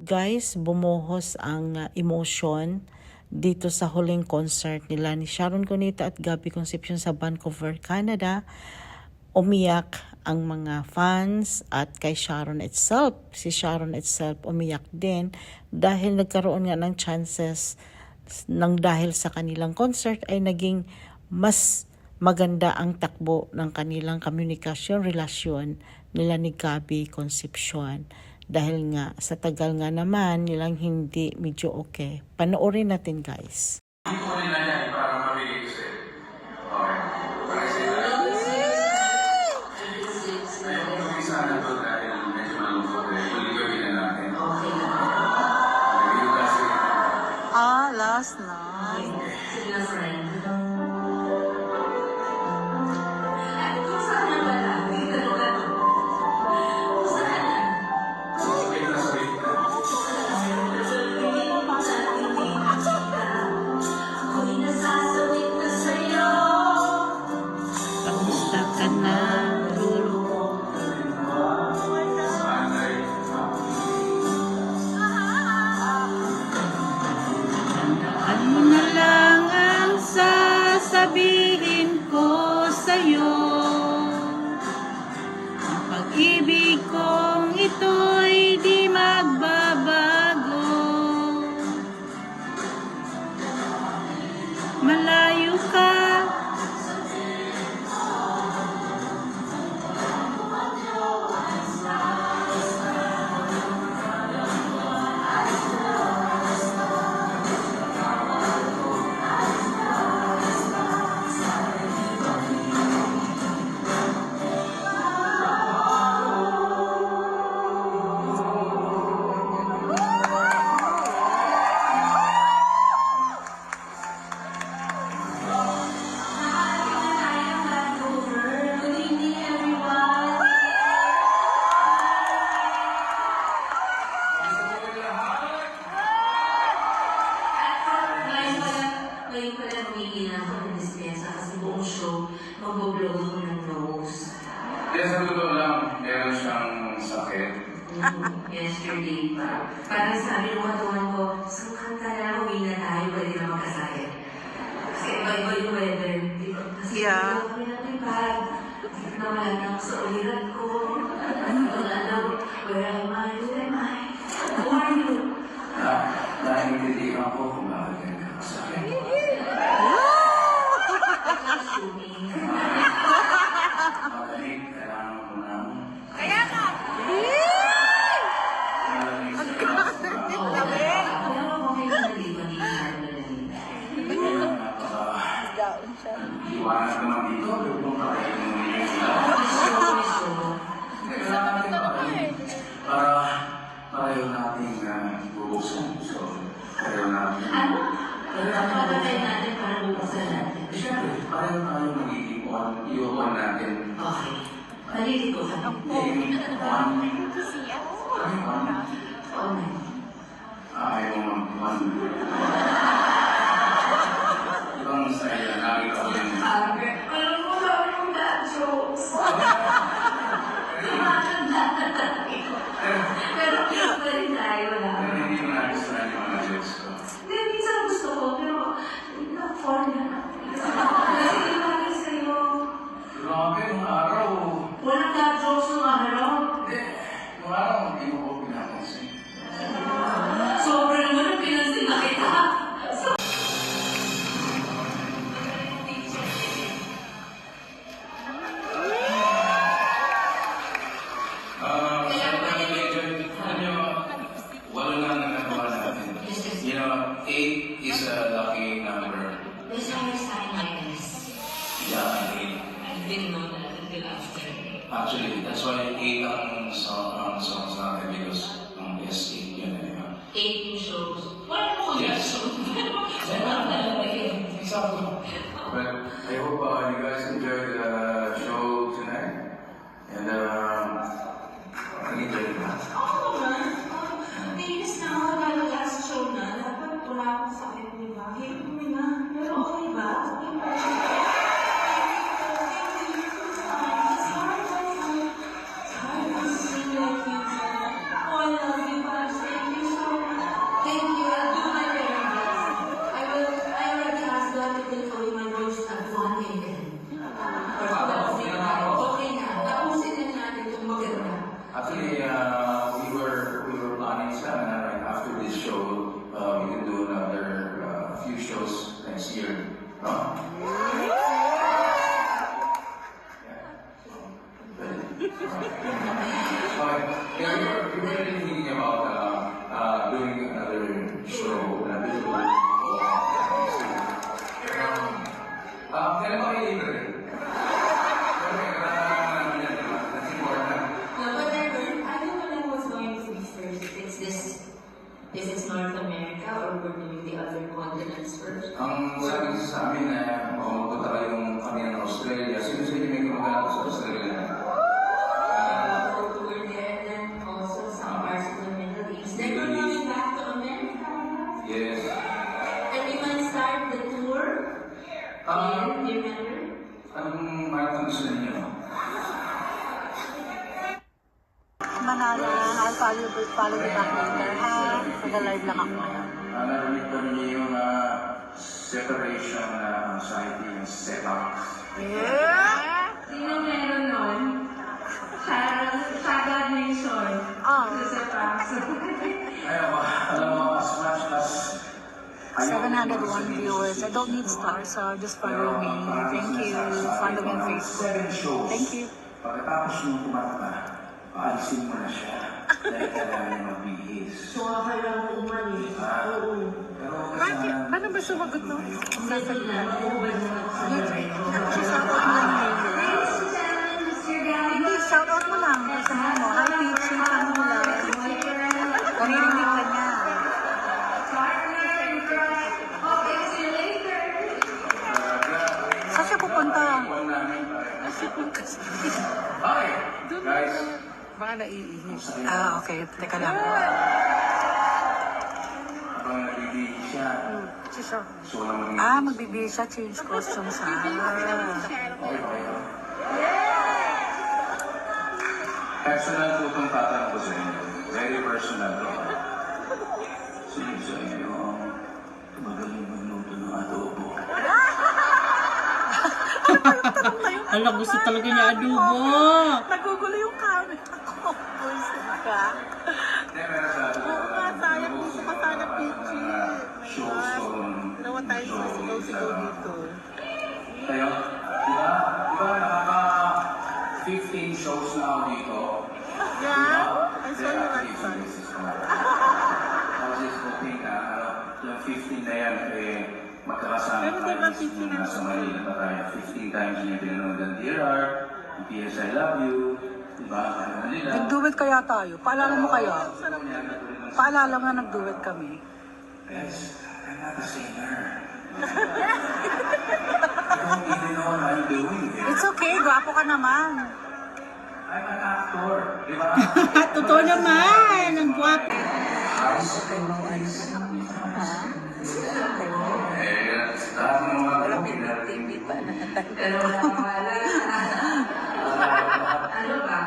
guys, bumuhos ang emotion dito sa huling concert nila ni Sharon Cuneta at Gabby Concepcion sa Vancouver, Canada. Umiyak ang mga fans at kay Sharon itself. Si Sharon itself umiyak din dahil nagkaroon nga ng chances nang dahil sa kanilang concert ay naging mas maganda ang takbo ng kanilang komunikasyon, relasyon nila ni Gabby Concepcion. Dahil nga, sa tagal nga naman, nilang hindi medyo okay. Panoorin natin, guys. Hindi ko rin na yan para mabigay ko sa'yo. Okay. Para sa'yo. Ayun, kung isa na to dahil medyo malungkot eh. Huli gawin na natin. Okay. Nagiging kasi. Last na. Sige na, friend. Ano na lang ang sasabihin ko sa'yo? Ang pag-ibig kong ito'y di magbabago. Malayo ka, mag-blow ako ng nose. Yes, ang totoo lang, meron siyang sakit. Yesterday pa. Parang sabi ng katawan ko, so kanta na, uwi na tayo, pwede na magkasakit. Kasi iba-iba yung weather. Kasi kami natin parang nawala na ako sa ulirat ko. Wala na, where am I? Who am I? Who are you? Naiintindihan ko kung bakit ka nagkakasakit. Magaling, kailangan mo ng... Kaya ka! Magaling sa gas. Alam mo kung kayo nalipan ni Carla Iwanan naman dito, kung kakain mo nila sila. Kailangan natin magaling para pareho natin bubuksan. So, pareho natin... Ano? Papatay natin para bubuksan natin. Siyempre, pareho tayo magiging on natin. Okay. Nalilito ka. Oh my. Ayaw mo mag-on. Ibang style na nakita ko yun. Alam mo ba yung dad jokes? Pero pa rin tayo wala. Pero hindi mo nagustuhan yung mga jokes ko. Hindi, minsan gusto ko, pero na-fall na. Kasi di bagay sa'yo. Grabe, nung araw. Walang dad jokes nung araw. Hindi, nung araw, hindi mo ko pinapansin. Sobrang naman ang pinansin na kita. Walo na nagagawa natin. You know, 8 is a lucky number. This one is time minus. Yeah, 8. I didn't know that until after. Actually, that's why 8 ang songs natin because yes, 8 yun eh. 18 shows. Wala mo kung Yes. shows. Exactly. But I hope you guys enjoyed the show tonight. And enjoy it. Oo naman. Nainis na ako dahil last show na. Dapat wala akong sakit, di ba? Hindi na. Pero okay ba? I love you, but thank you so year. No? Yeah, you're really thinking about doing another show, another show. Kailan ba kayo libre? No, but I don't know what's going to be first. If it's North America or we're doing the other continents first. Ang sabi kasi sa amin na magpunta kayong kami ng Australia, sino sa inyo may kumagana sa Australia? We're there, then also some parts of the Middle East. Then we're going back to America. Yes. And we might start the tour. Do you remember? Anong marathon gusto ninyo? Manalo, I'll follow you back later, ha? Nag-live lang ako ngayon. Narinig ba ninyo yung separation anxiety and setbacks? Sino meron nun? Shagad Nation. Oh. Sa Pax. Ayaw, alam mo, as much as 701 viewers. I don't need stars, so just follow me. Thank you. Follow me on Facebook. Thank you. Pagkatapos nung kumanta, paalisin mo na siya. Dahil kailangan niya magbihis. So, kailangan umalis. Oo. Pero Bakit? Paano ba sumagot no? Kasi na, maubad na ako sa Shoutout mo lang yun. Hindi, shoutout mo lang. Sabihin mo, hi Peachy, Camila. Naririnig ka niya. Okay, see you later. Saan siya pupunta? Hi! Guys, Baka naiihis. Okay. Teka lang. habang nagbibihis siya, gusto ko lang Magbibihis siya. Change costume siya. Okay ba kayo? Personal po itong tatanong ko sa inyo. Very personal to. Sino sa inyo ang magaling magluto ng adobo? Ala, gusto talaga niya adobo. Nagugulo yung camera ko. Buisit ka. Hindi, meron sa atin. Oo nga, sayang. Gusto ko sana Peachy. Shows ko. Dalawa tayo sigaw-sigaw dito. Tayo, di ba? Di ba nakaka 15 shows na ako dito? Yeah? I saw you last time. I was just hoping na yung 15 na yan, magkakasama Pero di ba 15 yung na nasa Manila pa tayo. 15 times niya pinanood ng DRR, yung PS I Love You, di ba? Manila. Nag-duet kaya tayo? Paalala mo kaya? Paalala mo na nag-duet kami. Guys, I'm not a singer. I don't even know what I'm doing here. It's okay, gwapo ka naman. I'm an actor, di ba? Totoo naman. Ang guwapo. Lahat ng mga pinarating Pero wala. Ano ba?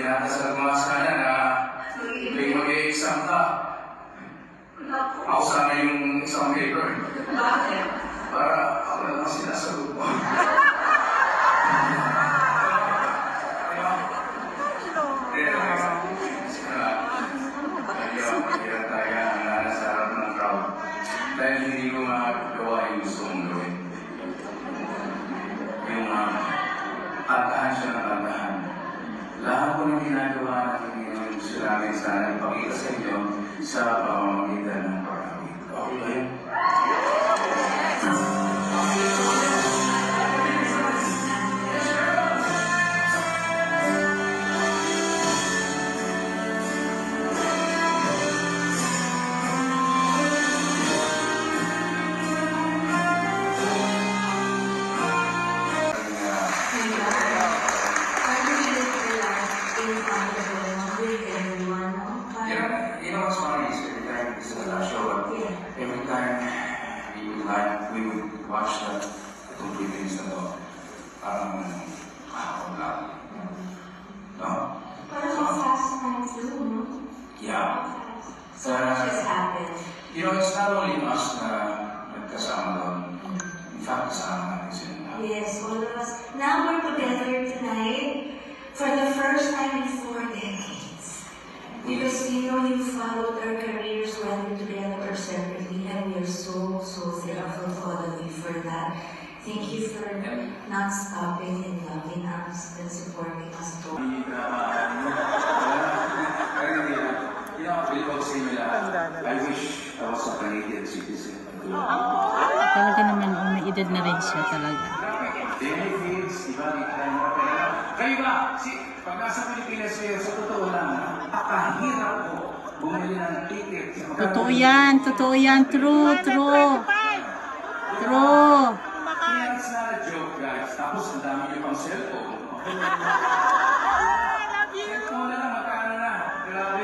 ginakasal mo sana na mag-exam ka. Ako sana yung exam paper. Bakit? Para ako naman sinasagot mo. Mahirap tayo ang nasa harap ng crowd. Dahil hindi ko magagawa yung gusto kong gawin. Yung kantahan siya ng kantahan. Lahat ko ng ginagawa natin yung gusto namin sana ipakita sa inyo sa pamamagitan ng pag-awit. Okay ba yun? You know what's funny is every time this is our show, every time we would watch the complete things na to, wala. No? Parang ang fast time too, no? Yeah. So much has happened. You know, it's not only us na nagkasama doon. In fact, kasama natin sila. Yes, all of us. Now we're together tonight for the first time in 4 decades. Because we know you followed our careers whether together or separately, and we are so, so thankful to all of you for that. Thank you for not stopping and loving us and supporting us. I wish I was a Canadian citizen. Talaga naman, may edad na rin siya talaga. Benefits, iba, kayo ba? Pag nasa Pilipinas kayo, sa totoo lang, napakahirap ko bumili ng ticket. Totoo yan, true. True. Kaya it's not a joke, guys. Tapos ang dami niyo pang cellphone. Cellphone na lang, magkano na? Grabe.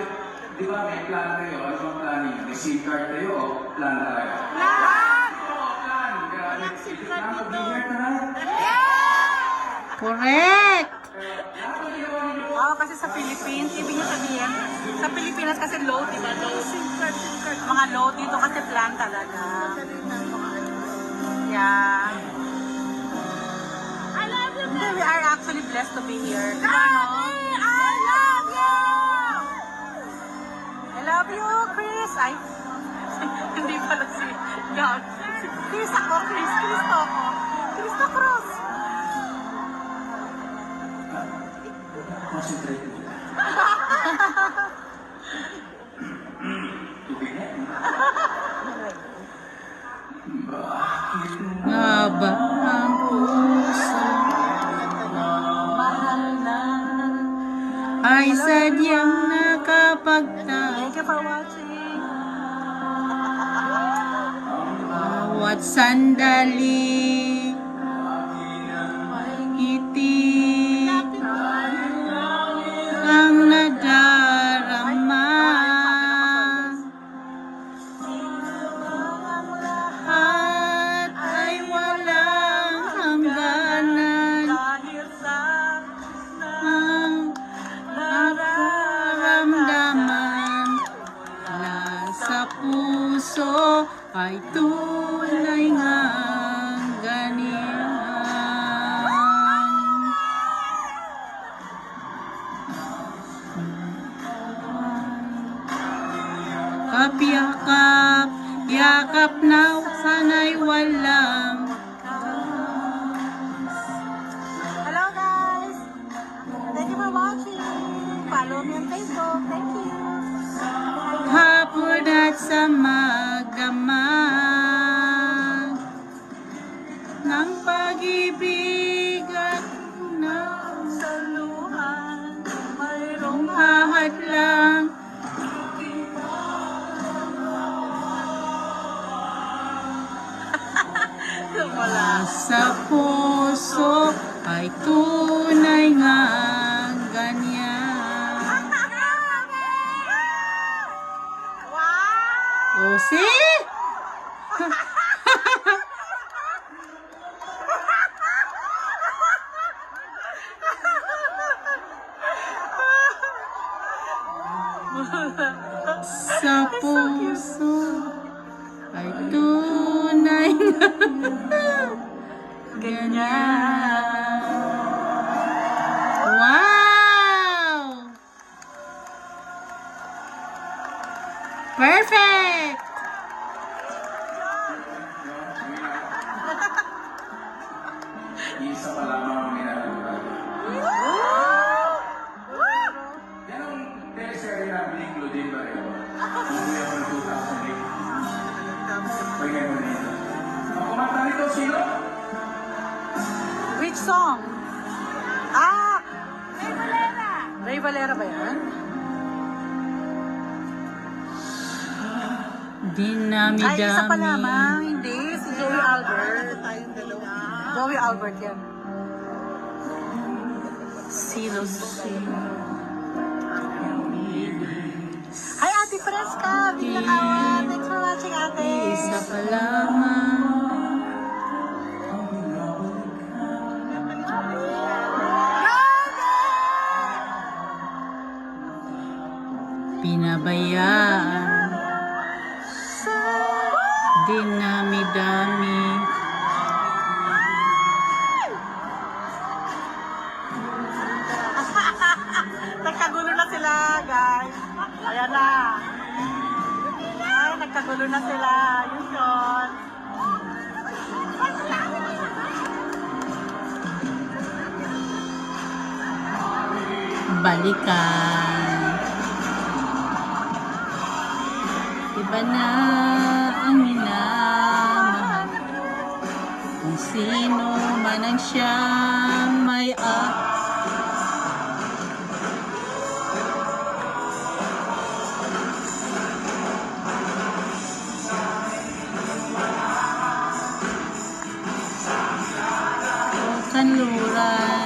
Di ba may plan kayo? Ano bang plan niyo? May SIM card kayo o plan talaga? Plan! Oo, plan. Grabe. Plan to be here tonight? Correct! Oo, kasi sa Philippines, ibig niyo sabihin, sa Pilipinas kasi low, di ba? Low. Mga low dito kasi plan talaga. Yeah. I love you, baby. We are actually blessed to be here. Di ba, no? I love you! I love you, Chris. Ay, hindi pala si God. Chris ako, Chris to ako. Chris to Cruz. Concentrate mo. Tubig na. Bakit Nga ba ang puso Mahal na. ay sadyang nakapagtao? Thank you for watching. Bawat sandali ngiti ang nadarama at ay walang hangganan Dahil sa ang nararamdaman mula sa puso ay tunay ngang ganyan. Kapyakap, yakap na sana'y walang Hello guys! Thank you for watching. Follow me on Facebook. Thank you. hapon at sa magdamag ng pag-ibig at ng Saluhan. Mayroong ahadlang wala. sa puso ay tunay nga ganyan. Wow! O, see? Sa puso ay tunay nga ganyan. Wow! Perfect! Isa pa lamang ang ginagawa. Yan ang teleserye namin, including ba rin? Umuwi ako ng 2008. Pagay mo na ito. Ang kumanta nito, sino? Which song? Ah! Ray Valera! Ray Valera ba yan? Dinami-dami. Ay, isa pa lamang. Hindi. Si Joey Albert. Joey Albert yan. Silo-silo. Hi, Ate Fresca! Bilang awan. Thanks for watching, Ate. Isa pa lamang. Pinabayaan. Dinami-dami. Nagkagulo na sila, guys. Ayan na. Ay, nagkagulo na sila. Yun yun. Balikan. Iba na ang minamahal. Kung sino man ang siyang may kanluran.